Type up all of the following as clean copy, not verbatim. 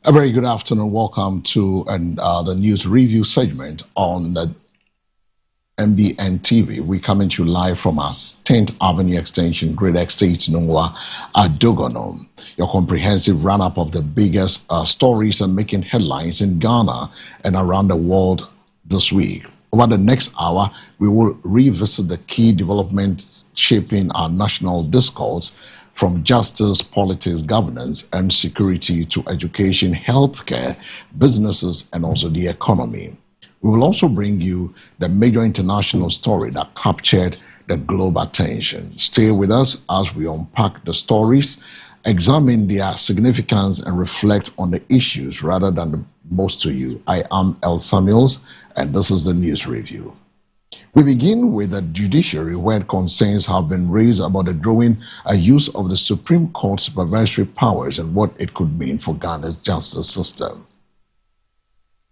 A very good afternoon. Welcome to the news review segment on the MBN TV. We coming to you live from our 10th Avenue Extension, Great Estate, Nungwa, Adogono. Your comprehensive run-up of the biggest stories and making headlines in Ghana and around the world this week. Over the next hour, we will revisit the key developments shaping our national discourse, from justice, politics, governance, and security to education, healthcare, businesses, and also the economy. We will also bring you the major international story that captured the global attention. Stay with us as we unpack the stories, examine their significance, and reflect on the issues rather than the most to you. I am El Samuels, and this is the News Review. We begin with the judiciary, where concerns have been raised about the growing use of the Supreme Court supervisory powers and what it could mean for Ghana's justice system.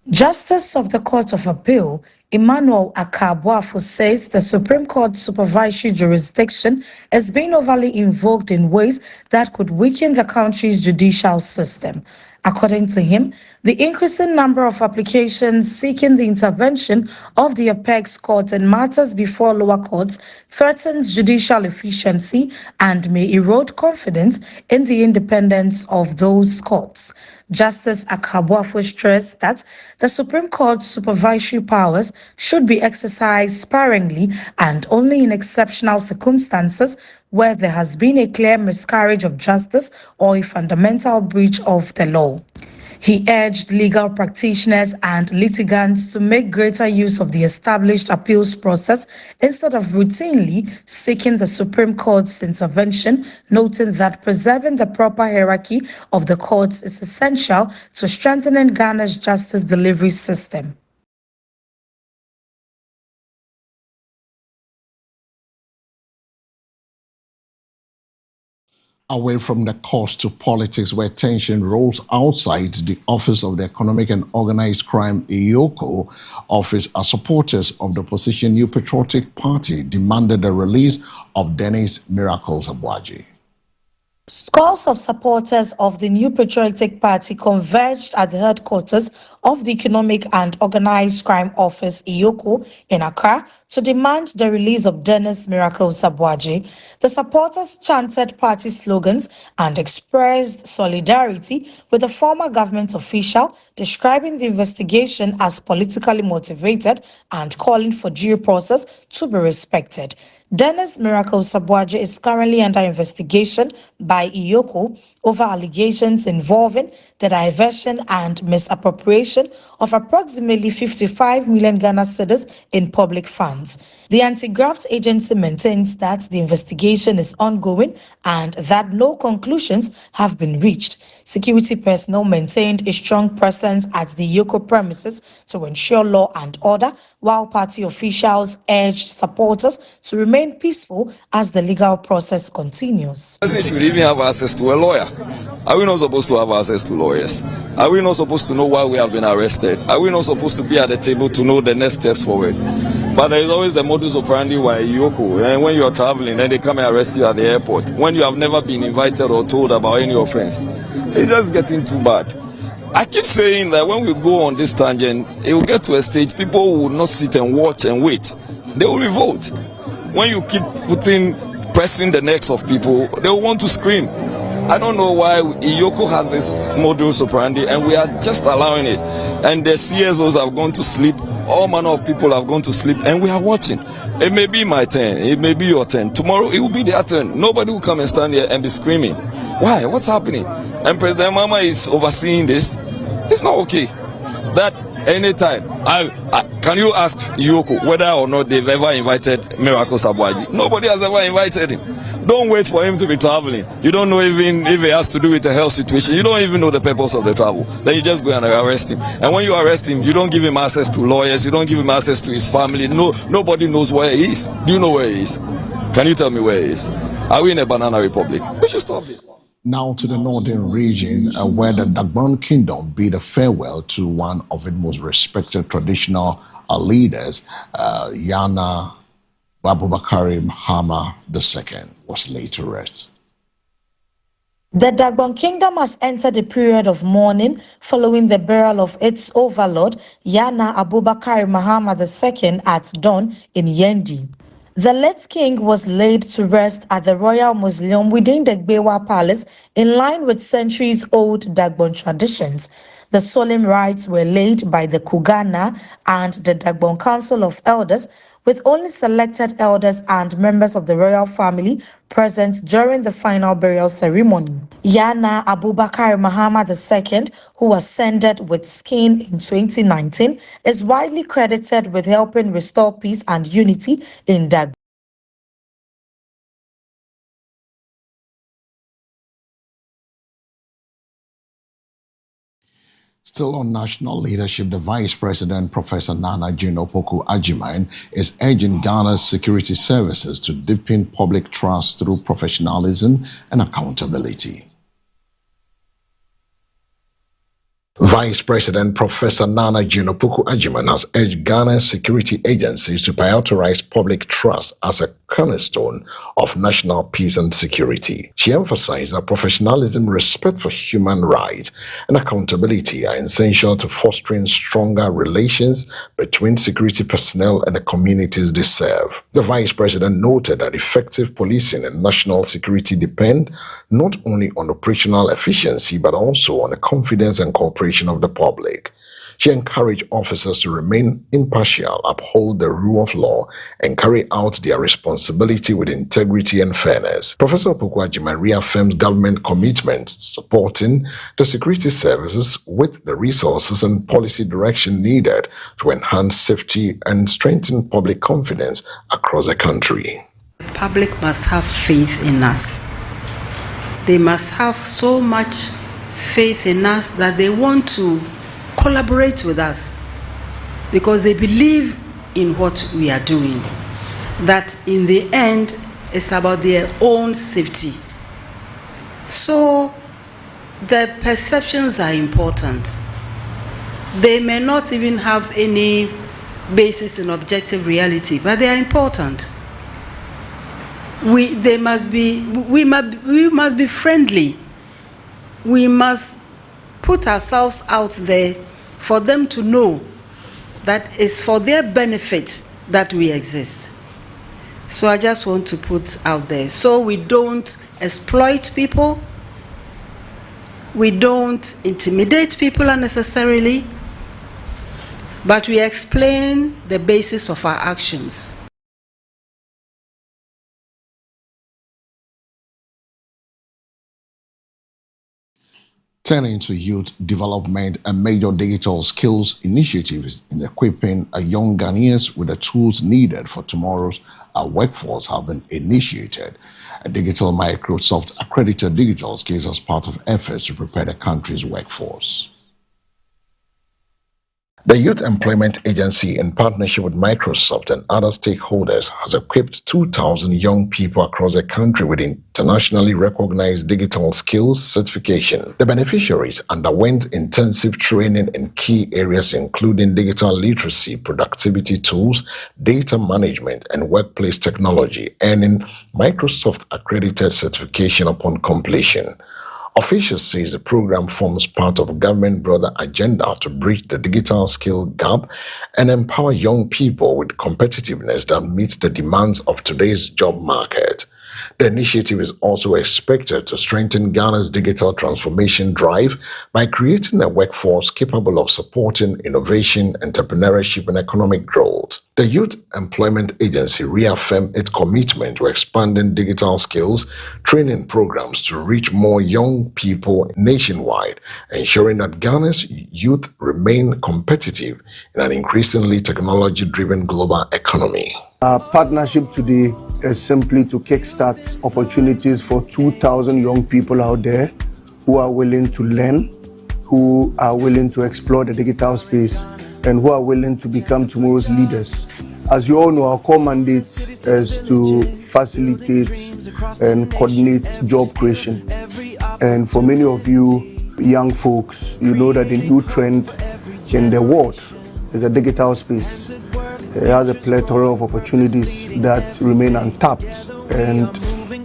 Justice of the Court of Appeal, Emmanuel Akabuafo, says the Supreme Court supervisory jurisdiction is being overly invoked in ways that could weaken the country's judicial system. According to him, the increasing number of applications seeking the intervention of the apex court in matters before lower courts threatens judicial efficiency and may erode confidence in the independence of those courts. Justice Akabuafo stressed that the Supreme Court's supervisory powers should be exercised sparingly and only in exceptional circumstances where there has been a clear miscarriage of justice or a fundamental breach of the law. He urged legal practitioners and litigants to make greater use of the established appeals process instead of routinely seeking the Supreme Court's intervention, noting that preserving the proper hierarchy of the courts is essential to strengthening Ghana's justice delivery system. Away from the course to politics, where tension rolls outside the Office of the Economic and Organized Crime (EOCO) office, as supporters of the opposition New Patriotic Party demanded the release of Dennis Miracle Sabwaji. Scores of supporters of the New Patriotic Party converged at the headquarters of the Economic and Organized Crime Office (EOCO) in Accra to demand the release of Dennis Miracle Sabwaji. The supporters chanted party slogans and expressed solidarity with the former government official, describing the investigation as politically motivated and calling for due process to be respected. Dennis Miracle Sabwaji is currently under investigation by EOCO over allegations involving the diversion and misappropriation of approximately 55 million Ghana cedis in public funds. The anti-graft agency maintains that the investigation is ongoing and that no conclusions have been reached. Security personnel maintained a strong presence at the EOCO premises to ensure law and order, while party officials urged supporters to remain peaceful as the legal process continues. We should even have access to a lawyer. Are we not supposed to have access to lawyers? Are we not supposed to know why we have been arrested? Are we not supposed to be at the table to know the next steps forward? But there is always the modus operandi why EOCO, and when you are traveling, then they come and arrest you at the airport when you have never been invited or told about any offense. It's just getting too bad. I keep saying that when we go on this tangent, it will get to a stage people will not sit and watch and wait. They will revolt. When you keep pressing the necks of people, they will want to scream. I don't know why EOCO has this modus operandi and we are just allowing it. And the CSOs have gone to sleep, all manner of people have gone to sleep, and we are watching. It may be my turn, it may be your turn. Tomorrow it will be their turn. Nobody will come and stand here and be screaming. Why? What's happening? And President Mama is overseeing this. It's not okay. That anytime, can you ask EOCO whether or not they've ever invited Miracle Sabwaji? Nobody has ever invited him. Don't wait for him to be traveling. You don't know even if it has to do with a health situation. You don't even know the purpose of the travel. Then you just go and arrest him. And when you arrest him, you don't give him access to lawyers. You don't give him access to his family. Nobody knows where he is. Do you know where he is? Can you tell me where he is? Are we in a banana republic? We should stop this. Now to the northern region, where the Dagbon Kingdom bid a farewell to one of its most respected traditional leaders, Yana Abubakar Mahama II, was laid to rest. The Dagbon Kingdom has entered a period of mourning following the burial of its overlord, Yana Abubakar Muhammad II at dawn in Yendi. The late king was laid to rest at the Royal Mausoleum within the Gbewa Palace in line with centuries-old Dagbon traditions. The solemn rites were laid by the Kugana and the Dagbon Council of Elders, with only selected elders and members of the royal family present during the final burial ceremony. Yana Abubakar Muhammad II, who ascended with skin in 2019, is widely credited with helping restore peace and unity in Dagbon. Still on national leadership, the Vice President, Professor Nana Jane Opoku-Agyeman, is urging Ghana's security services to deepen public trust through professionalism and accountability. Vice President Professor Nana Jane Opoku-Agyeman has urged Ghana's security agencies to prioritize public trust as a cornerstone of national peace and security. She emphasized that professionalism, respect for human rights, and accountability are essential to fostering stronger relations between security personnel and the communities they serve. The Vice President noted that effective policing and national security depend not only on operational efficiency but also on the confidence and cooperation of the public. She encouraged officers to remain impartial, uphold the rule of law, and carry out their responsibility with integrity and fairness. Professor Opoku-Agyeman reaffirms government commitment to supporting the security services with the resources and policy direction needed to enhance safety and strengthen public confidence across the country. The public must have faith in us. They must have so much faith in us that they want to collaborate with us because they believe in what we are doing. That in the end, it's about their own safety. So the perceptions are important. They may not even have any basis in objective reality, but they are important. We must be friendly. We must put ourselves out there for them to know that it's for their benefit that we exist. So I just want to put out there, so we don't exploit people, we don't intimidate people unnecessarily, but we explain the basis of our actions. Turning to youth development, a major digital skills initiative is in equipping young Ghanaians with the tools needed for tomorrow's workforce have been initiated. A digital Microsoft accredited digital skills as part of efforts to prepare the country's workforce. The Youth Employment Agency, in partnership with Microsoft and other stakeholders, has equipped 2,000 young people across the country with internationally recognized digital skills certification. The beneficiaries underwent intensive training in key areas including digital literacy, productivity tools, data management, and workplace technology, earning Microsoft accredited certification upon completion. Officials say the program forms part of a government-broader agenda to bridge the digital skill gap and empower young people with competitiveness that meets the demands of today's job market. The initiative is also expected to strengthen Ghana's digital transformation drive by creating a workforce capable of supporting innovation, entrepreneurship, and economic growth. The Youth Employment Agency reaffirmed its commitment to expanding digital skills training programs to reach more young people nationwide, ensuring that Ghana's youth remain competitive in an increasingly technology-driven global economy. Our partnership today is simply to kickstart opportunities for 2,000 young people out there who are willing to learn, who are willing to explore the digital space, and who are willing to become tomorrow's leaders. As you all know, our core mandate is to facilitate and coordinate job creation. And for many of you young folks, you know that the new trend in the world is a digital space. It has a plethora of opportunities that remain untapped, and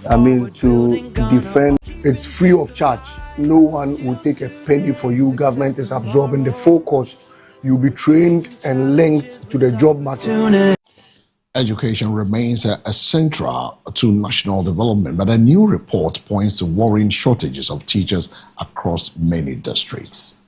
I mean, to defend It's free of charge. No one will take a penny for you. Government is absorbing the full cost. You'll be trained and linked to the job market. Education remains central to national development, but a new report points to worrying shortages of teachers across many districts.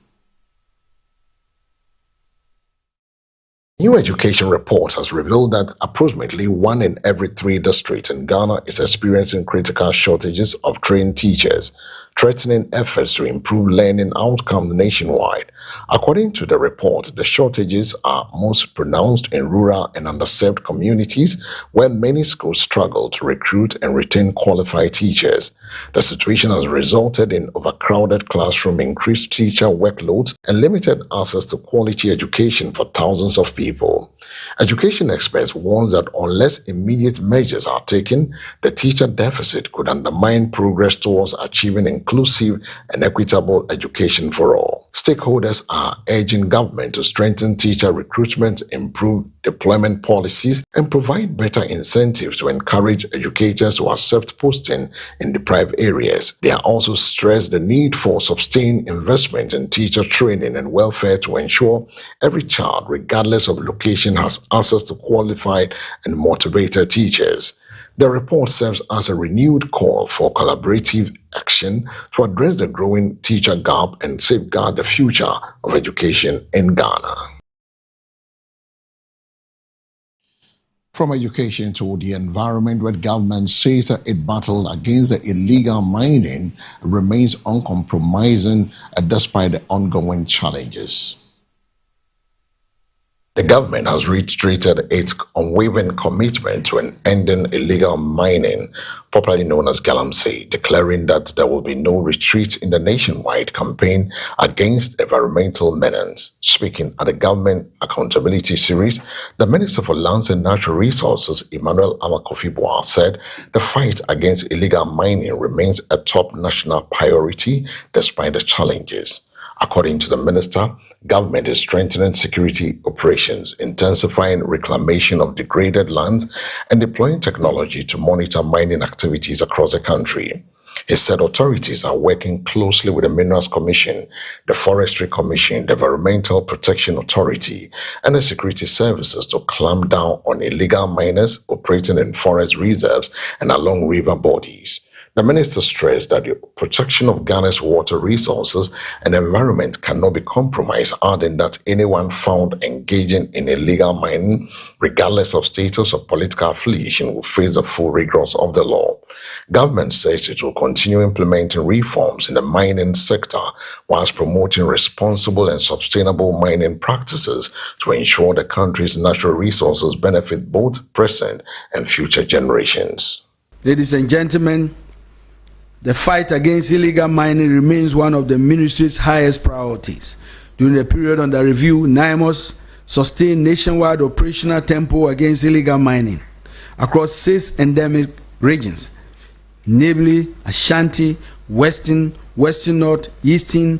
New education report has revealed that approximately 1 in every 3 districts in Ghana is experiencing critical shortages of trained teachers, threatening efforts to improve learning outcomes nationwide. According to the report, the shortages are most pronounced in rural and underserved communities where many schools struggle to recruit and retain qualified teachers. The situation has resulted in overcrowded classrooms, increased teacher workloads, and limited access to quality education for thousands of people. Education experts warn that unless immediate measures are taken, the teacher deficit could undermine progress towards achieving inclusive and equitable education for all. Stakeholders are urging government to strengthen teacher recruitment, improve deployment policies, and provide better incentives to encourage educators to accept posting in deprived areas. They are also stressed the need for sustained investment in teacher training and welfare to ensure every child, regardless of location, has access to qualified and motivated teachers. The report serves as a renewed call for collaborative action to address the growing teacher gap and safeguard the future of education in Ghana. From education to the environment, where government says that it battled against the illegal mining remains uncompromising despite the ongoing challenges. The government has reiterated its unwavering commitment to ending illegal mining, popularly known as Galamsey, declaring that there will be no retreat in the nationwide campaign against environmental menace. Speaking at the Government Accountability Series, the Minister for Lands and Natural Resources, Emmanuel Amakofi-Boah, said the fight against illegal mining remains a top national priority despite the challenges. According to the minister, government is strengthening security operations, intensifying reclamation of degraded lands, and deploying technology to monitor mining activities across the country. He said authorities are working closely with the Minerals Commission, the Forestry Commission, the Environmental Protection Authority, and the security services to clamp down on illegal miners operating in forest reserves and along river bodies. The minister stressed that the protection of Ghana's water resources and environment cannot be compromised, adding that anyone found engaging in illegal mining, regardless of status or political affiliation, will face the full rigors of the law. Government says it will continue implementing reforms in the mining sector whilst promoting responsible and sustainable mining practices to ensure the country's natural resources benefit both present and future generations. Ladies and gentlemen, the fight against illegal mining remains one of the ministry's highest priorities. During the period under review, NIMOS sustained nationwide operational tempo against illegal mining across 6 endemic regions, namely Ashanti, Western North, Eastern,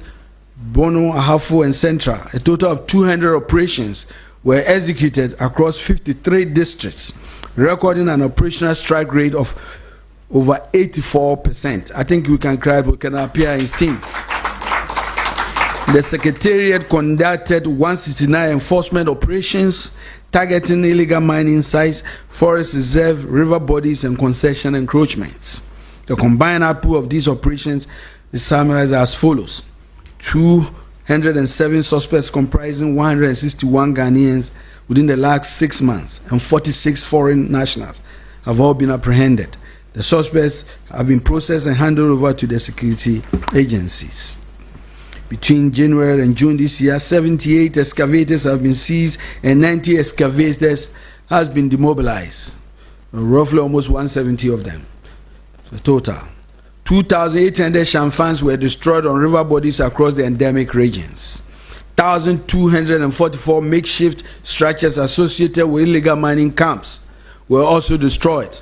Bono, Ahafo, and Central. A total of 200 operations were executed across 53 districts, recording an operational strike rate of over 84%. I think we can cry, but can appear in steam. The Secretariat conducted 169 enforcement operations targeting illegal mining sites, forest reserve, river bodies, and concession encroachments. The combined output of these operations is summarized as follows: 207 suspects comprising 161 Ghanaians within the last 6 months, and 46 foreign nationals have all been apprehended. The suspects have been processed and handed over to the security agencies. Between January and June this year, 78 excavators have been seized and 90 excavators has been demobilized. Roughly almost 170 of them. The total. 2,800 shamfans were destroyed on river bodies across the endemic regions. 1,244 makeshift structures associated with illegal mining camps were also destroyed.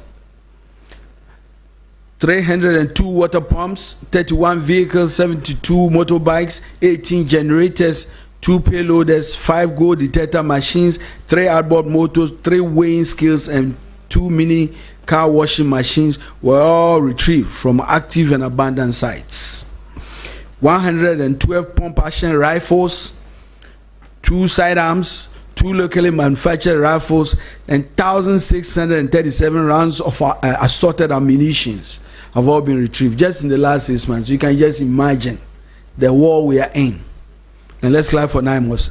302 water pumps, 31 vehicles, 72 motorbikes, 18 generators, 2 payloaders, 5 gold detector machines, 3 outboard motors, 3 weighing scales, and 2 mini car washing machines were all retrieved from active and abandoned sites. 112 pump-action rifles, 2 sidearms, 2 locally manufactured rifles, and 1,637 rounds of assorted ammunitions have all been retrieved just in the last 6 months. You can just imagine the war we are in. And let's clap for NIMOS.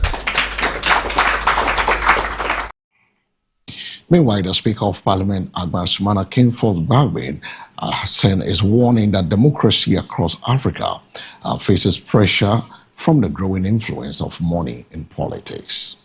Meanwhile, the Speaker of Parliament, Agba-Sumana Kingsford-Baldwin, is warning that democracy across Africa faces pressure from the growing influence of money in politics.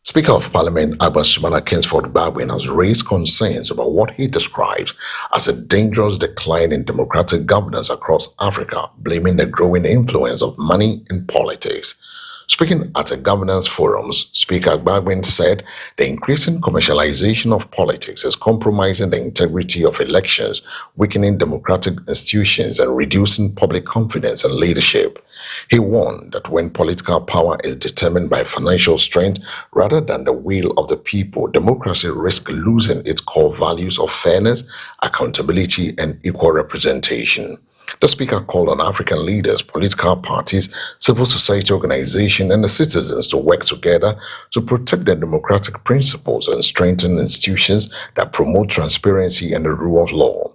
Speaker of Parliament Agba-Sumana Kingsford-Baldwin has raised concerns about what he describes as a dangerous decline in democratic governance across Africa, blaming the growing influence of money in politics. Speaking at a governance forum, Speaker Baldwin said the increasing commercialization of politics is compromising the integrity of elections, weakening democratic institutions, and reducing public confidence in leadership. He warned that when political power is determined by financial strength rather than the will of the people, democracy risks losing its core values of fairness, accountability, and equal representation. The Speaker called on African leaders, political parties, civil society organizations, and the citizens to work together to protect the democratic principles and strengthen institutions that promote transparency and the rule of law.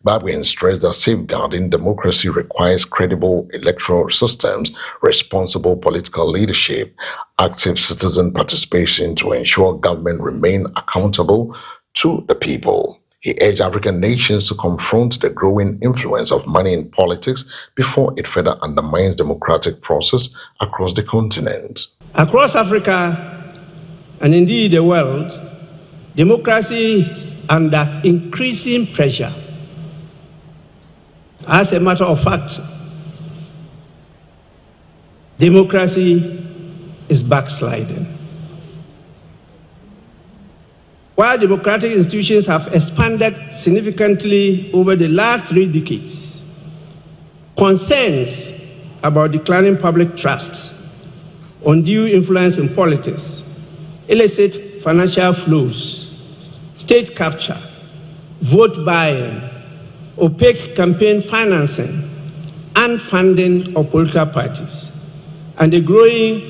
Baldwin stressed that safeguarding democracy requires credible electoral systems, responsible political leadership, active citizen participation to ensure government remain accountable to the people. He urged African nations to confront the growing influence of money in politics before it further undermines democratic process across the continent. Across Africa, and indeed the world, democracy is under increasing pressure. As a matter of fact, democracy is backsliding. While democratic institutions have expanded significantly over the last 3 decades, concerns about declining public trust, undue influence in politics, illicit financial flows, state capture, vote buying, opaque campaign financing, and funding of political parties, and the growing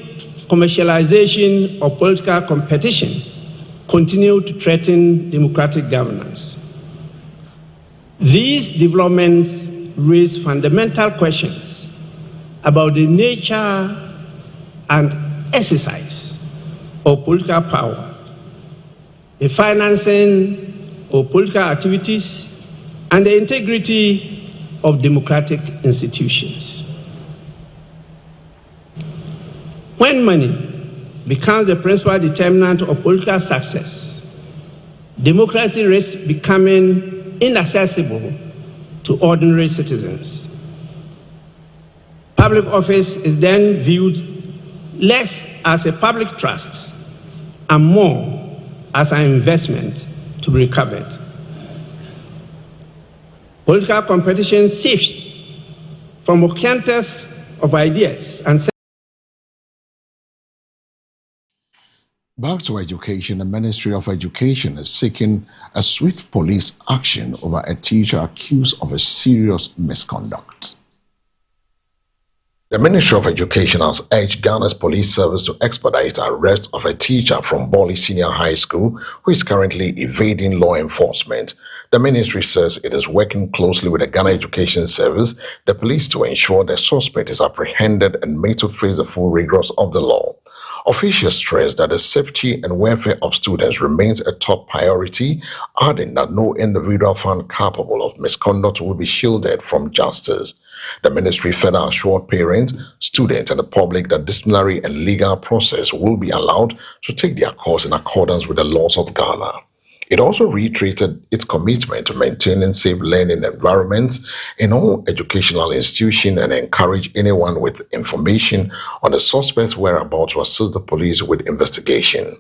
commercialization of political competition continue to threaten democratic governance. These developments raise fundamental questions about the nature and exercise of political power, the financing of political activities, and the integrity of democratic institutions. When money becomes the principal determinant of political success, democracy risks becoming inaccessible to ordinary citizens. Public office is then viewed less as a public trust and more as an investment to be recovered. Political competition shifts from a canvas of ideas and back to education, the Ministry of Education is seeking a swift police action over a teacher accused of a serious misconduct. The Ministry of Education has urged Ghana's police service to expedite the arrest of a teacher from Bawley Senior High School who is currently evading law enforcement. The ministry says it is working closely with the Ghana Education Service, the police, to ensure the suspect is apprehended and made to face the full rigors of the law. Officials stress that the safety and welfare of students remains a top priority, adding that no individual found capable of misconduct will be shielded from justice. The ministry further assured parents, students, and the public that disciplinary and legal process will be allowed to take their course in accordance with the laws of Ghana. It also reiterated its commitment to maintaining safe learning environments in all educational institutions and encourage anyone with information on the suspect's whereabouts to assist the police with investigation.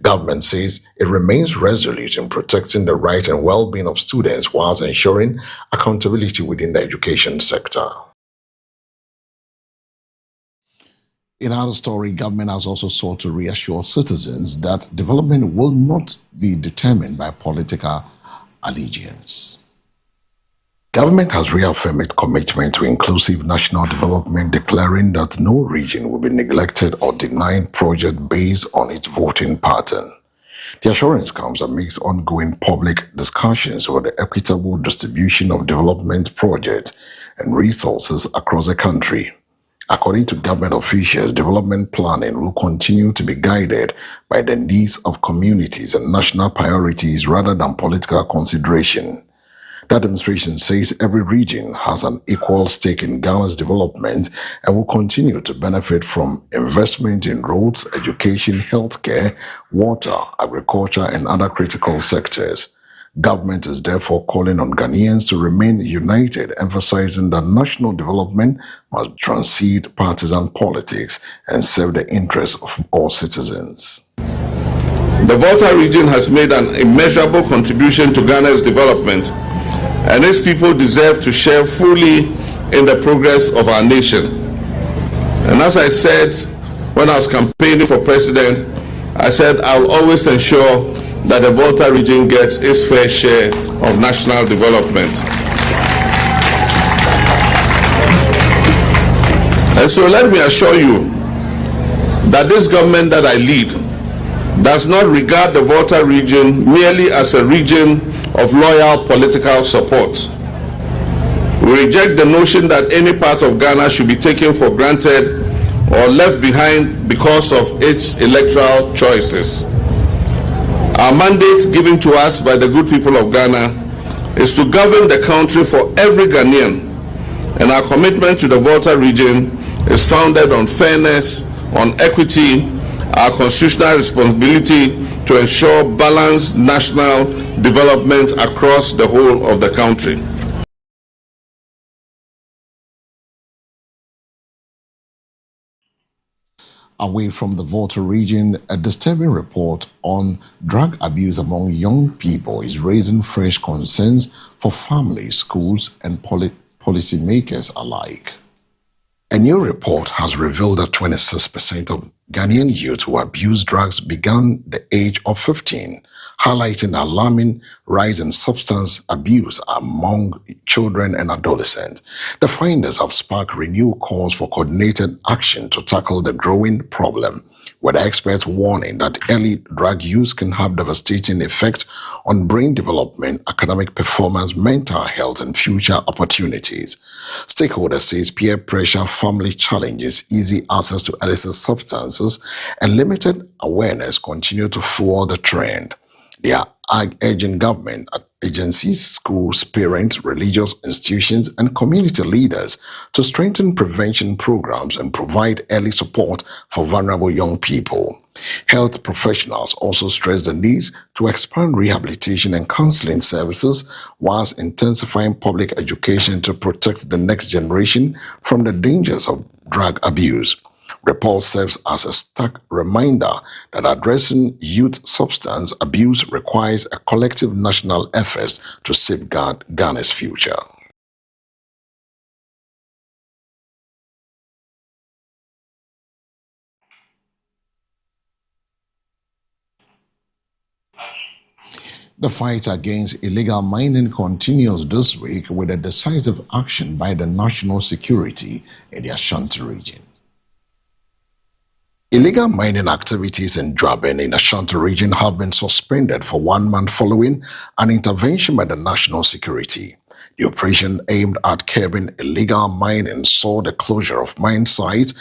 Government says it remains resolute in protecting the right and well-being of students whilst ensuring accountability within the education sector. In our story, government has also sought to reassure citizens that development will not be determined by political allegiance. Government has reaffirmed its commitment to inclusive national development, declaring that no region will be neglected or denied project based on its voting pattern. The assurance comes amidst ongoing public discussions over the equitable distribution of development projects and resources across the country. According to government officials, development planning will continue to be guided by the needs of communities and national priorities rather than political consideration. That demonstration says every region has an equal stake in Ghana's development and will continue to benefit from investment in roads, education, healthcare, water, agriculture, and other critical sectors. Government is therefore calling on Ghanaians to remain united, emphasizing that national development must transcend partisan politics and serve the interests of all citizens. The Volta region has made an immeasurable contribution to Ghana's development, and its people deserve to share fully in the progress of our nation. And as I said when I was campaigning for president, I said I'll always ensure that the Volta region gets its fair share of national development. And so let me assure you that this government that I lead does not regard the Volta region merely as a region of loyal political support. We reject the notion that any part of Ghana should be taken for granted or left behind because of its electoral choices. Our mandate given to us by the good people of Ghana is to govern the country for every Ghanaian, and our commitment to the Volta region is founded on fairness, on equity, our constitutional responsibility to ensure balanced national development across the whole of the country. Away from the Volta region, a disturbing report on drug abuse among young people is raising fresh concerns for families, schools, and policymakers alike. A new report has revealed that 26% of Ghanaian youth who abuse drugs began the age of 15, highlighting the alarming rise in substance abuse among children and adolescents. The findings have sparked renewed calls for coordinated action to tackle the growing problem, with experts warning that early drug use can have devastating effects on brain development, academic performance, mental health, and future opportunities. Stakeholders say peer pressure, family challenges, easy access to illicit substances, and limited awareness continue to fuel the trend. They are urging government agencies, schools, parents, religious institutions, and community leaders to strengthen prevention programs and provide early support for vulnerable young people. Health professionals also stress the need to expand rehabilitation and counseling services whilst intensifying public education to protect the next generation from the dangers of drug abuse. Report serves as a stark reminder that addressing youth substance abuse requires a collective national effort to safeguard Ghana's future. The fight against illegal mining continues this week with a decisive action by the national security in the Ashanti region. Illegal mining activities in Dwaben in the Ashanti region have been suspended for 1 month following an intervention by the national security. The operation aimed at curbing illegal mining saw the closure of mine sites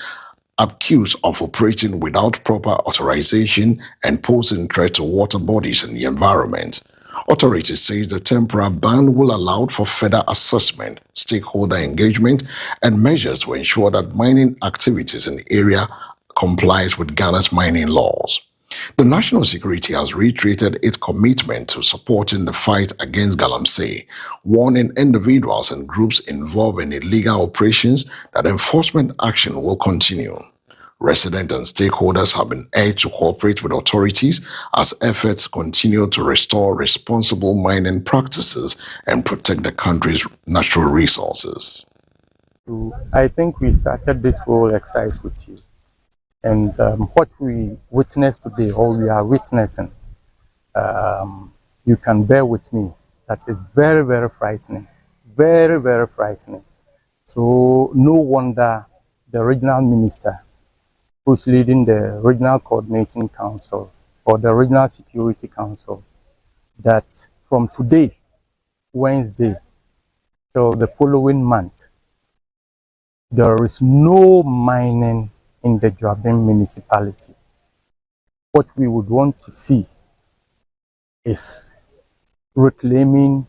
accused of operating without proper authorization and posing threat to water bodies and the environment. Authorities say the temporary ban will allow for further assessment, stakeholder engagement, and measures to ensure that mining activities in the area complies with Ghana's mining laws. The national security has reiterated its commitment to supporting the fight against galamsey, warning individuals and groups involved in illegal operations that enforcement action will continue. Residents and stakeholders have been urged to cooperate with authorities as efforts continue to restore responsible mining practices and protect the country's natural resources. I think we started this whole exercise with you. And what we witnessed today, or we are witnessing, you can bear with me, that is very, very frightening. Very, very frightening. So no wonder the regional minister who's leading the regional coordinating council or the regional security council, that from today, Wednesday, till the following month, there is no mining in the Juaben municipality. What we would want to see is reclaiming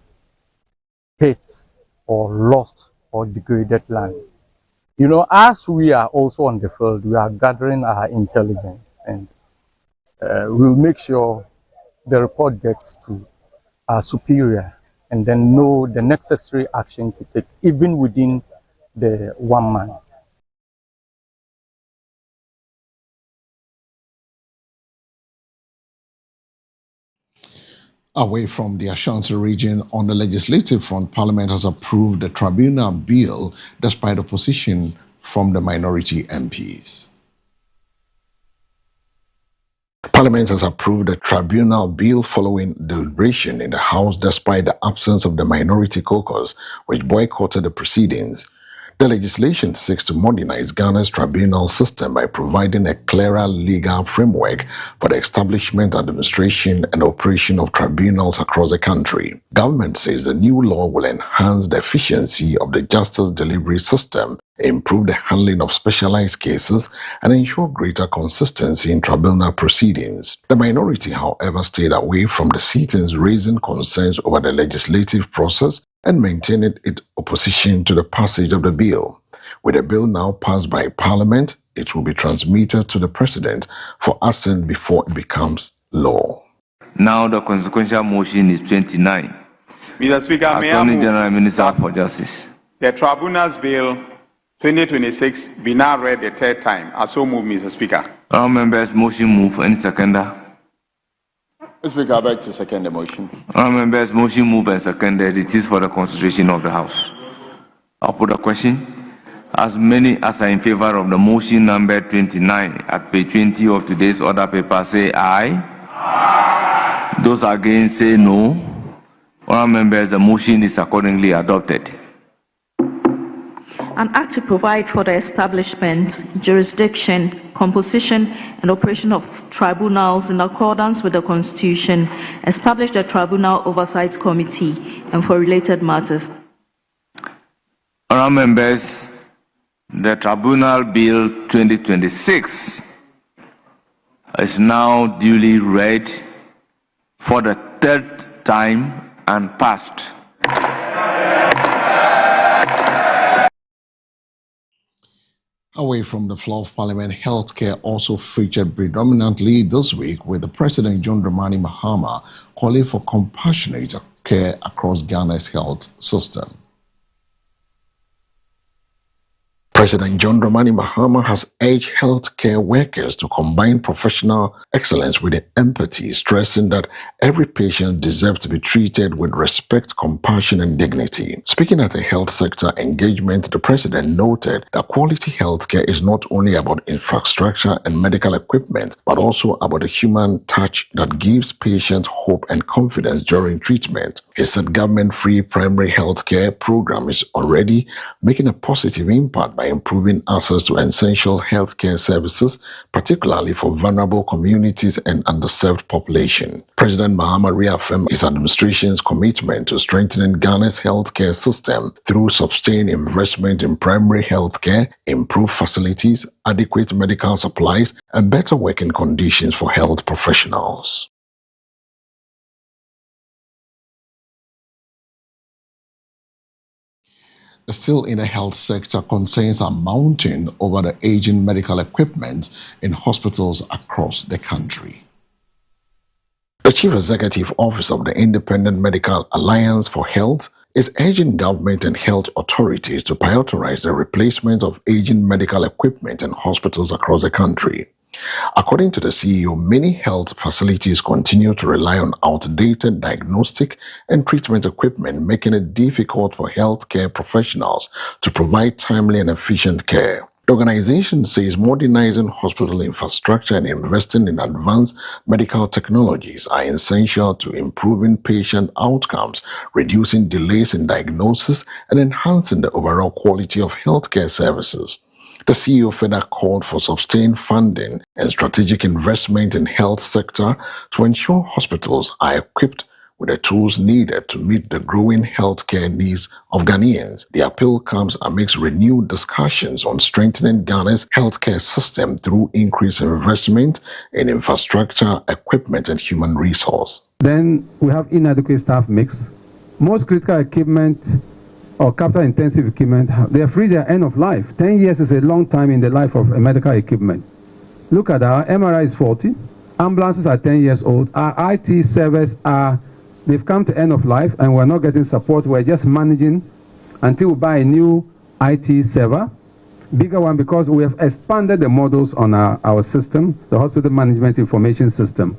pits or lost or degraded lands. You know, as we are also on the field, we are gathering our intelligence, and we'll make sure the report gets to our superior and then know the necessary action to take even within the 1 month. Away from the Ashanti region, on the legislative front, Parliament has approved the tribunal bill despite opposition from the minority MPs. Parliament has approved the tribunal bill following deliberation in the House despite the absence of the minority caucus, which boycotted the proceedings. The legislation seeks to modernize Ghana's tribunal system by providing a clearer legal framework for the establishment, administration, and operation of tribunals across the country. Government says the new law will enhance the efficiency of the justice delivery system, improve the handling of specialized cases, and ensure greater consistency in tribunal proceedings. The minority, however, stayed away from the sittings, raising concerns over the legislative process and maintaining its opposition to the passage of the bill. With the bill now passed by Parliament, it will be transmitted to the President for assent before it becomes law. Now the consequential motion is 29. Mr. Speaker, Attorney General Minister for Justice. The Tribunals Bill 2026 be now read the third time. I so move, Mr. Speaker. All members, motion move. Any seconder? Speaker, I beg to second the motion. All members, motion move and seconded. It is for the constitution of the House. I'll put a question. As many as are in favor of the motion number 29 at page 20 of today's order paper say aye. Aye. Those against say no. All members, the motion is accordingly adopted. An act to provide for the establishment, jurisdiction, composition, and operation of tribunals in accordance with the Constitution, establish the Tribunal Oversight Committee, and for related matters. Honourable members, the Tribunal Bill 2026 is now duly read for the third time and passed. Away from the floor of Parliament, healthcare also featured predominantly this week, with the President John Dramani Mahama calling for compassionate care across Ghana's health system. President John Dramani Mahama has urged healthcare workers to combine professional excellence with empathy, stressing that every patient deserves to be treated with respect, compassion, and dignity. Speaking at a health sector engagement, the president noted that quality healthcare is not only about infrastructure and medical equipment, but also about the human touch that gives patients hope and confidence during treatment. He said government-free primary healthcare program is already making a positive impact by improving access to essential healthcare services, particularly for vulnerable communities and underserved population. President Mahama reaffirmed his administration's commitment to strengthening Ghana's healthcare system through sustained investment in primary healthcare, improved facilities, adequate medical supplies, and better working conditions for health professionals. Still in the health sector, concerns are mounting over the aging medical equipment in hospitals across the country. The Chief Executive Officer of the Independent Medical Alliance for Health is urging government and health authorities to prioritize the replacement of aging medical equipment in hospitals across the country. According to the CEO, many health facilities continue to rely on outdated diagnostic and treatment equipment, making it difficult for healthcare professionals to provide timely and efficient care. The organization says modernizing hospital infrastructure and investing in advanced medical technologies are essential to improving patient outcomes, reducing delays in diagnosis, and enhancing the overall quality of healthcare services. The CEO further called for sustained funding and strategic investment in health sector to ensure hospitals are equipped with the tools needed to meet the growing healthcare needs of Ghanaians. The appeal comes amidst renewed discussions on strengthening Ghana's healthcare system through increased investment in infrastructure, equipment, and human resource. Then we have inadequate staff mix. Most critical equipment or capital-intensive equipment, they have reached their end of life. 10 years is a long time in the life of a medical equipment. Look at our MRI is 40. Ambulances are 10 years old. Our IT servers they've come to end of life and we're not getting support. We're just managing until we buy a new IT server, bigger one, because we have expanded the models on our system, the Hospital Management Information System.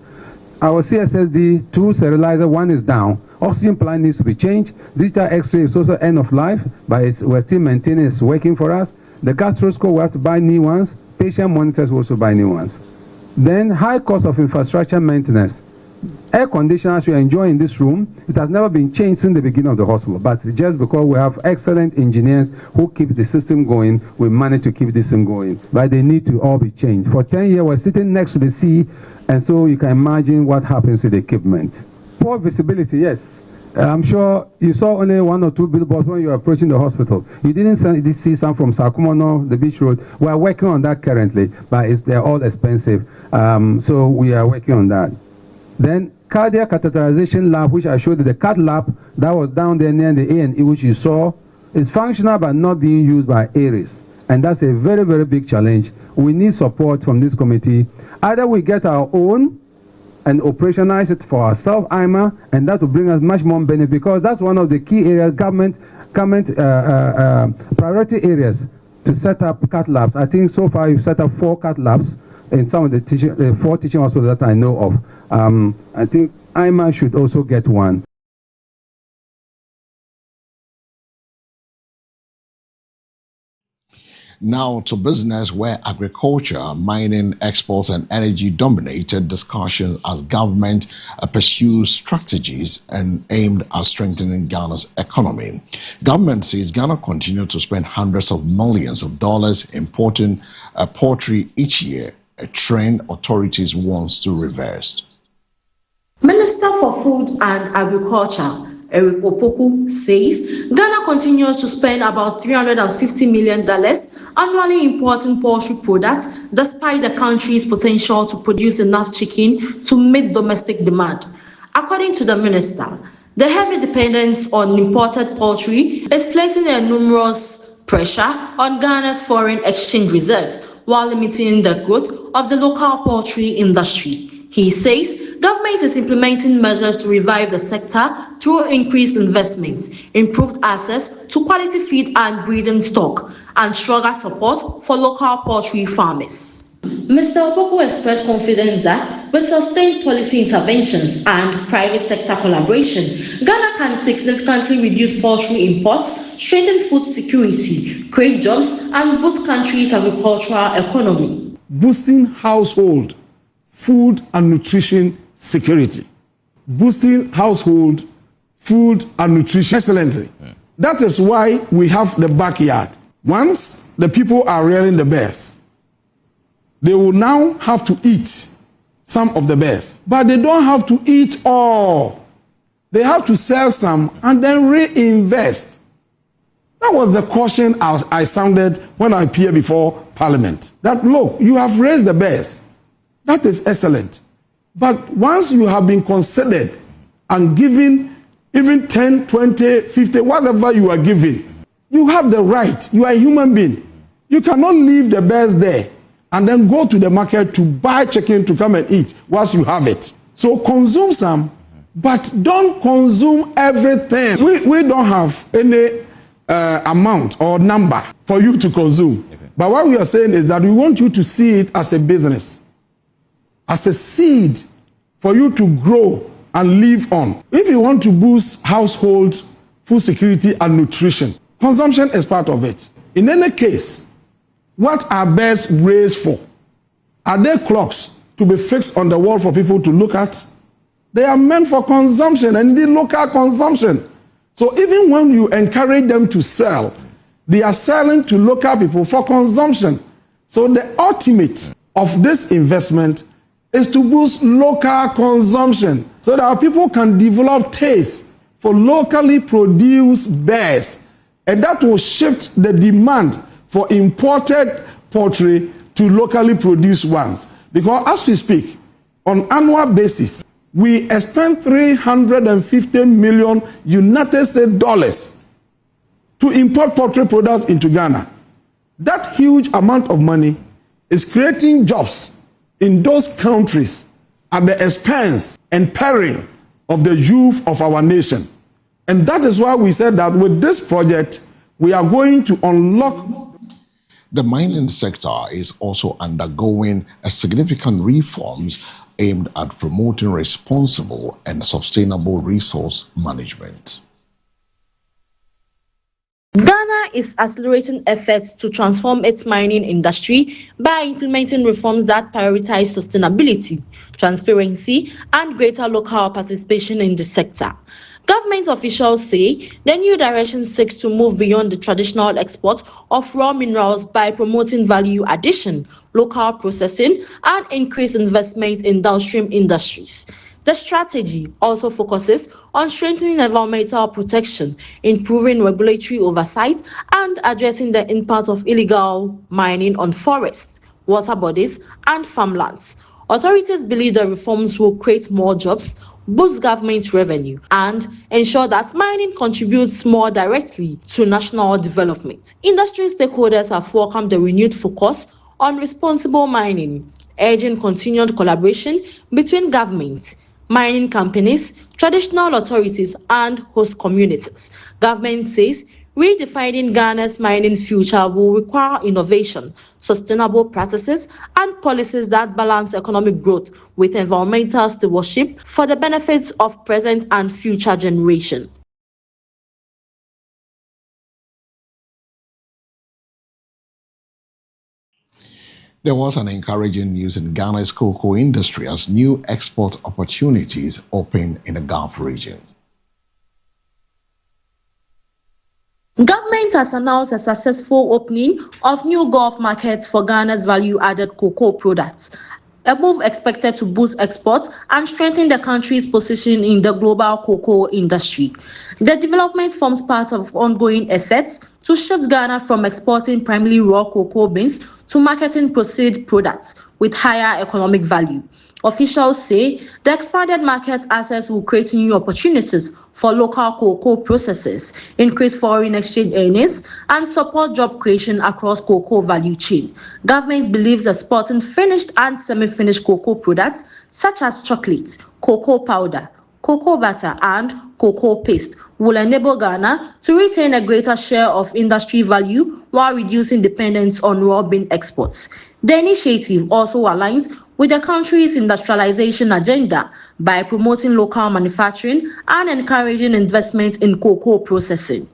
Our CSSD 2 sterilizer, one is down. Oxygen plant needs to be changed. Digital X-ray is also end of life, but we're still maintaining, it's working for us. The gastroscope, we have to buy new ones. Patient monitors, we also buy new ones. Then high cost of infrastructure maintenance. Air conditioners you enjoy in this room, it has never been changed since the beginning of the hospital, but just because we have excellent engineers who keep the system going, we manage to keep this thing going. But they need to all be changed. For 10 years, we're sitting next to the sea, and so you can imagine what happens to the equipment. Poor visibility, yes. I'm sure you saw only 1 or 2 billboards when you were approaching the hospital. You didn't see some from Sakumono, the beach road. We are working on that currently, but they're all expensive. So we are working on that. Then cardiac catheterization lab, which I showed you, the CAT lab that was down there near the A&E, which you saw, is functional but not being used by ARIS. And that's a very, very big challenge. We need support from this committee. Either we get our own and operationalize it for ourselves, IMA, and that will bring us much more benefit, because that's one of the key areas, government priority areas to set up CAT labs. I think so far you've set up 4 CAT labs in some of the 4 teaching hospitals that I know of. I think IMA should also get one. Now to business, where agriculture, mining, exports, and energy dominated discussions as government pursues strategies and aimed at strengthening Ghana's economy. Government says Ghana continues to spend hundreds of millions of dollars importing poultry each year, a trend authorities wants to reverse. Minister for Food and Agriculture, Eric Opoku, says Ghana continues to spend about $350 million annually importing poultry products, despite the country's potential to produce enough chicken to meet domestic demand. According to the minister, the heavy dependence on imported poultry is placing a numerous pressure on Ghana's foreign exchange reserves while limiting the growth of the local poultry industry. He says government is implementing measures to revive the sector through increased investments, improved access to quality feed and breeding stock, and stronger support for local poultry farmers. Mr. Opoku expressed confidence that with sustained policy interventions and private sector collaboration, Ghana can significantly reduce poultry imports, strengthen food security, create jobs, and boost country's agricultural economy. Boosting household food and nutrition security. Boosting household food and nutrition excellently. That is why we have the backyard. Once the people are rearing the bears, they will now have to eat some of the bears. But they don't have to eat all. They have to sell some and then reinvest. That was the caution I sounded when I appeared before Parliament. That, look, you have raised the bears. That is excellent. But once you have been considered and given even 10, 20, 50, whatever you are given, you have the right. You are a human being. You cannot leave the bears there and then go to the market to buy chicken to come and eat once you have it. So consume some, but don't consume everything. We don't have any amount or number for you to consume. But what we are saying is that we want you to see it as a business, as a seed for you to grow and live on. If you want to boost household food security and nutrition, consumption is part of it. In any case, What are birds raised for? Are they clocks to be fixed on the wall for people to look at? They are meant for consumption, and indeed local consumption. So even when you encourage them to sell, they are selling to local people for consumption. So the ultimate of this investment is to boost local consumption so that people can develop taste for locally produced birds. And that will shift the demand for imported poultry to locally produced ones. Because as we speak, on annual basis, we spend $350 million United States dollars to import poultry products into Ghana. That huge amount of money is creating jobs in those countries at the expense and peril of the youth of our nation. And that is why we said that with this project, we are going to unlock. The mining sector is also undergoing a significant reforms aimed at promoting responsible and sustainable resource management. Ghana is accelerating efforts to transform its mining industry by implementing reforms that prioritize sustainability, transparency, and greater local participation in the sector. Government officials say the new direction seeks to move beyond the traditional export of raw minerals by promoting value addition, local processing, and increased investment in downstream industries. The strategy also focuses on strengthening environmental protection, improving regulatory oversight, and addressing the impact of illegal mining on forests, water bodies, and farmlands. Authorities believe the reforms will create more jobs, boost government revenue, and ensure that mining contributes more directly to national development. Industry stakeholders have welcomed the renewed focus on responsible mining, urging continued collaboration between government, mining companies, traditional authorities, and host communities. Government says redefining Ghana's mining future will require innovation, sustainable practices, and policies that balance economic growth with environmental stewardship for the benefits of present and future generations. There was an encouraging news in Ghana's cocoa industry as new export opportunities open in the Gulf region. Government has announced a successful opening of new Gulf markets for Ghana's value-added cocoa products, a move expected to boost exports and strengthen the country's position in the global cocoa industry. The development forms part of ongoing efforts to shift Ghana from exporting primarily raw cocoa beans to marketing processed products with higher economic value. Officials say the expanded market access will create new opportunities for local cocoa processors, increase foreign exchange earnings, and support job creation across cocoa value chain. Government believes exporting finished and semi-finished cocoa products such as chocolate, cocoa powder, cocoa butter, and cocoa paste will enable Ghana to retain a greater share of industry value while reducing dependence on raw bean exports. The initiative also aligns with the country's industrialization agenda by promoting local manufacturing and encouraging investment in cocoa processing.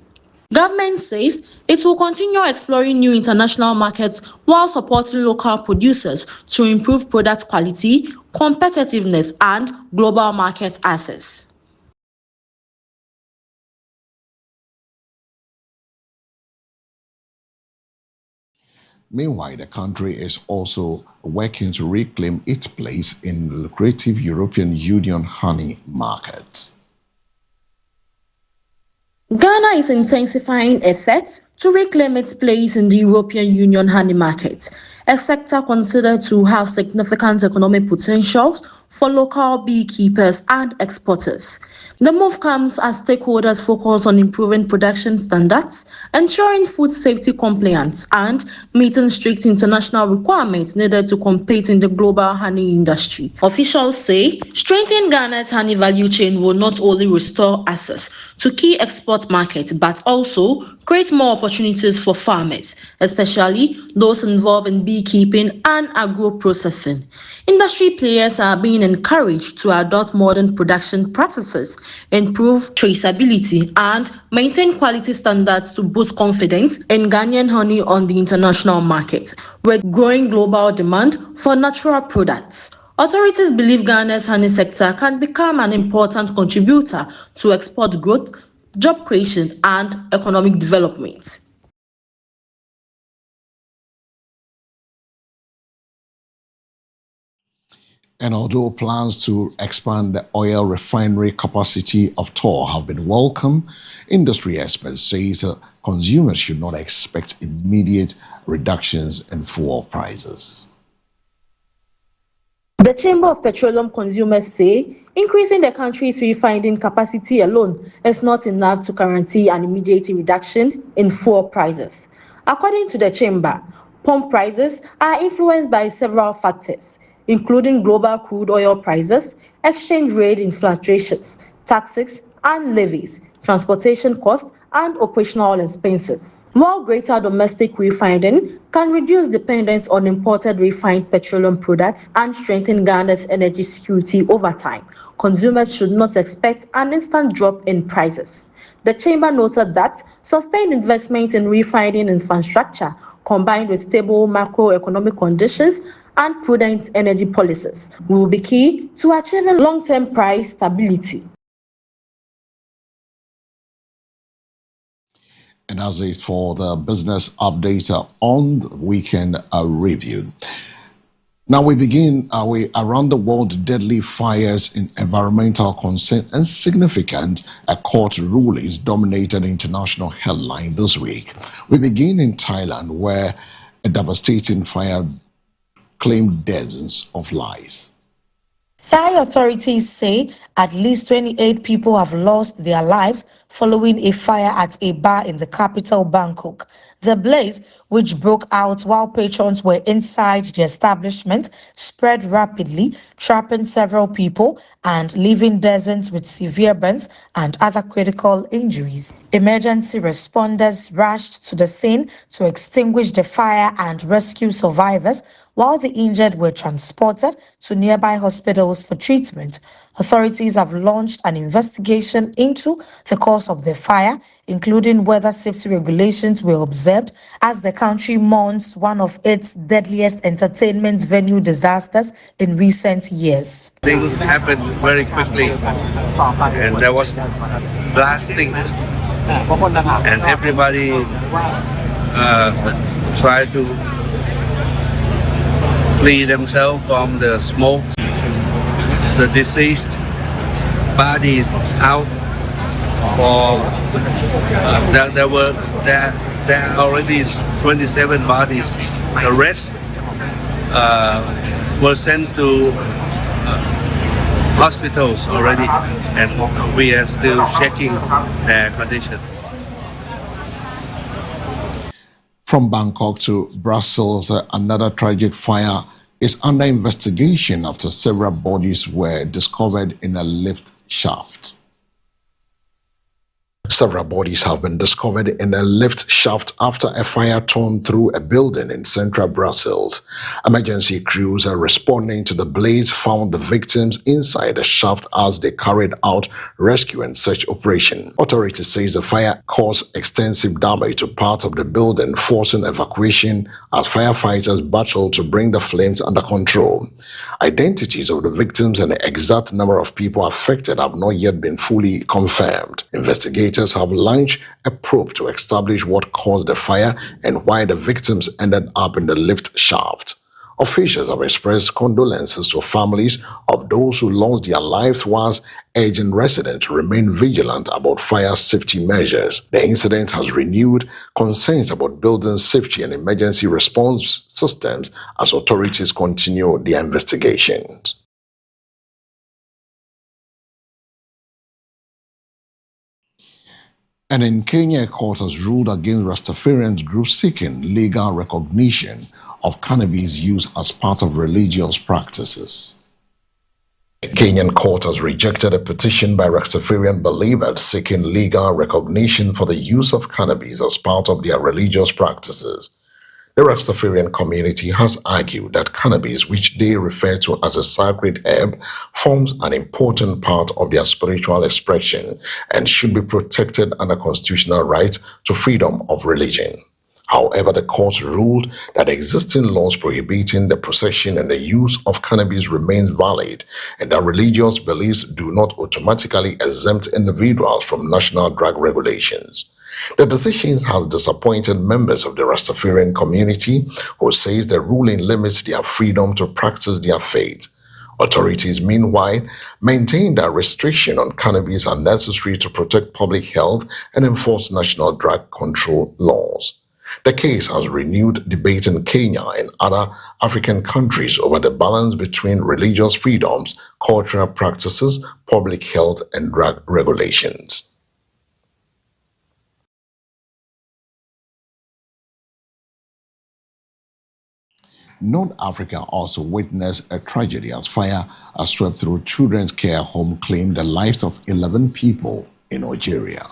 Government says it will continue exploring new international markets while supporting local producers to improve product quality, competitiveness, and global market access. Meanwhile, the country is also working to reclaim its place in the lucrative European Union honey market. Ghana is intensifying efforts to reclaim its place in the European Union honey market, a sector considered to have significant economic potentials for local beekeepers and exporters. The move comes as stakeholders focus on improving production standards, ensuring food safety compliance, and meeting strict international requirements needed to compete in the global honey industry. Officials say strengthening Ghana's honey value chain will not only restore access to key export markets, but also create more opportunities for farmers, especially those involved in beekeeping and agro-processing. Industry players are being encouraged to adopt modern production practices, improve traceability, and maintain quality standards to boost confidence in Ghanaian honey on the international market, with growing global demand for natural products. Authorities believe Ghana's honey sector can become an important contributor to export growth, job creation, and economic development. And although plans to expand the oil refinery capacity of Tor have been welcome, industry experts say consumers should not expect immediate reductions in fuel prices. The Chamber of Petroleum Consumers say increasing the country's refining capacity alone is not enough to guarantee an immediate reduction in fuel prices. According to the Chamber, pump prices are influenced by several factors, including global crude oil prices, exchange rate fluctuations, taxes and levies, transportation costs, and operational expenses. While greater domestic refining can reduce dependence on imported refined petroleum products and strengthen Ghana's energy security over time, consumers should not expect an instant drop in prices. The Chamber noted that sustained investment in refining infrastructure, combined with stable macroeconomic conditions and prudent energy policies, will be key to achieving long-term price stability. And as it for the business update on the weekend review. Now we begin around the world. Deadly fires in environmental concern and significant court rulings dominated international headline this week. We begin in Thailand, where a devastating fire claimed dozens of lives. Thai authorities say at least 28 people have lost their lives following a fire at a bar in the capital, Bangkok. The blaze, which broke out while patrons were inside the establishment, spread rapidly, trapping several people and leaving dozens with severe burns and other critical injuries. Emergency responders rushed to the scene to extinguish the fire and rescue survivors, while the injured were transported to nearby hospitals for treatment. Authorities have launched an investigation into the cause of the fire, including whether safety regulations were observed, as the country mourns one of its deadliest entertainment venue disasters in recent years. Things happened very quickly, and there was blasting, and everybody tried to flee themselves from the smoke. The deceased bodies out for there are already 27 bodies. The rest were sent to hospitals already, and we are still checking their condition. From Bangkok to Brussels, another tragic fire is under investigation after several bodies were discovered in a lift shaft. Several bodies have been discovered in a lift shaft after a fire torn through a building in central Brussels. Emergency crews are responding to the blaze found the victims inside the shaft as they carried out rescue and search operation. Authorities say the fire caused extensive damage to part of the building, forcing evacuation as firefighters battled to bring the flames under control. Identities of the victims and the exact number of people affected have not yet been fully confirmed. Investigators have launched a probe to establish what caused the fire and why the victims ended up in the lift shaft. Officials have expressed condolences to families of those who lost their lives, whilst urging residents to remain vigilant about fire safety measures. The incident has renewed concerns about building safety and emergency response systems as authorities continue their investigations. And in Kenya, a court has ruled against Rastafarian groups seeking legal recognition of cannabis use as part of religious practices. A Kenyan court has rejected a petition by Rastafarian believers seeking legal recognition for the use of cannabis as part of their religious practices. The Rastafarian community has argued that cannabis, which they refer to as a sacred herb, forms an important part of their spiritual expression and should be protected under constitutional right to freedom of religion. However, the court ruled that existing laws prohibiting the possession and the use of cannabis remains valid and that religious beliefs do not automatically exempt individuals from national drug regulations. The decisions has disappointed members of the Rastafarian community who says the ruling limits their freedom to practice their faith. Authorities, meanwhile, maintain that restrictions on cannabis are necessary to protect public health and enforce national drug control laws. The case has renewed debate in Kenya and other African countries over the balance between religious freedoms, cultural practices, public health, and drug regulations. North Africa also witnessed a tragedy as fire has swept through children's care home, claimed the lives of 11 people in Algeria.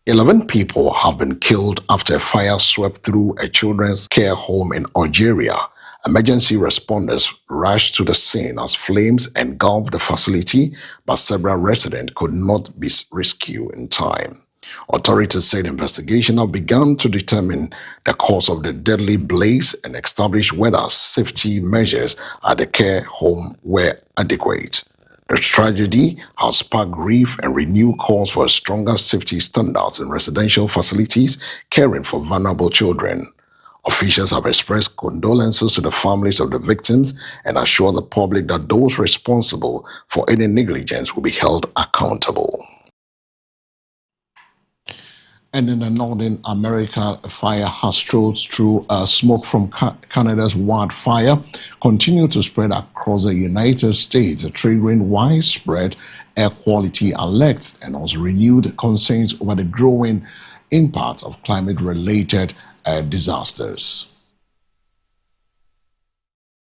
11 people have been killed after a fire swept through a children's care home in Algeria. Emergency responders rushed to the scene as flames engulfed the facility, but several residents could not be rescued in time. Authorities said investigations have begun to determine the cause of the deadly blaze and establish whether safety measures at the care home were adequate. The tragedy has sparked grief and renewed calls for stronger safety standards in residential facilities caring for vulnerable children. Officials have expressed condolences to the families of the victims and assured the public that those responsible for any negligence will be held accountable. And in the Northern America, a fire has strode through smoke from Canada's wildfire continue to spread across the United States, triggering widespread air quality alerts and also renewed concerns over the growing impact of climate-related disasters.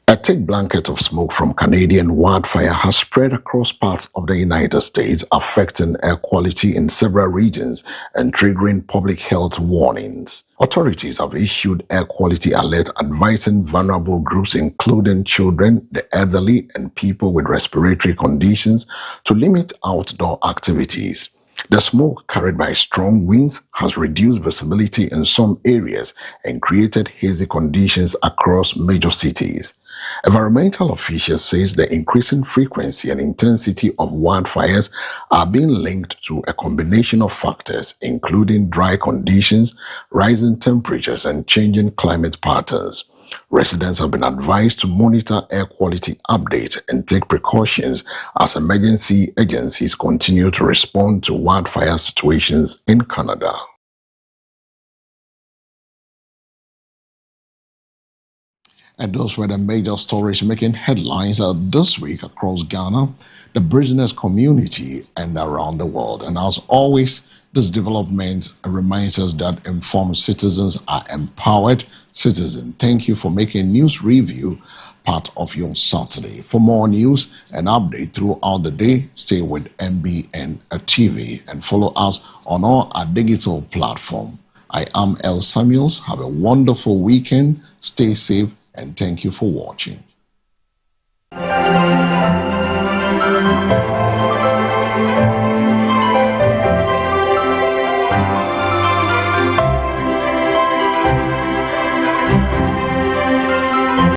A thick blanket of smoke from Canadian wildfire has spread across parts of the United States, affecting air quality in several regions and triggering public health warnings. Authorities have issued air quality alert advising vulnerable groups including children, the elderly, and people with respiratory conditions to limit outdoor activities. The smoke carried by strong winds has reduced visibility in some areas and created hazy conditions across major cities. Environmental officials say the increasing frequency and intensity of wildfires are being linked to a combination of factors, including dry conditions, rising temperatures, and changing climate patterns. Residents have been advised to monitor air quality updates and take precautions as emergency agencies continue to respond to wildfire situations in Canada. And those were the major stories making headlines this week across Ghana, the business community, and around the world. And as always, this development reminds us that informed citizens are empowered citizens. Thank you for making News Review part of your Saturday. For more news and update throughout the day, stay with MBN TV and follow us on all our digital platform. I am El Samuels. Have a wonderful weekend. Stay safe. And thank you for watching.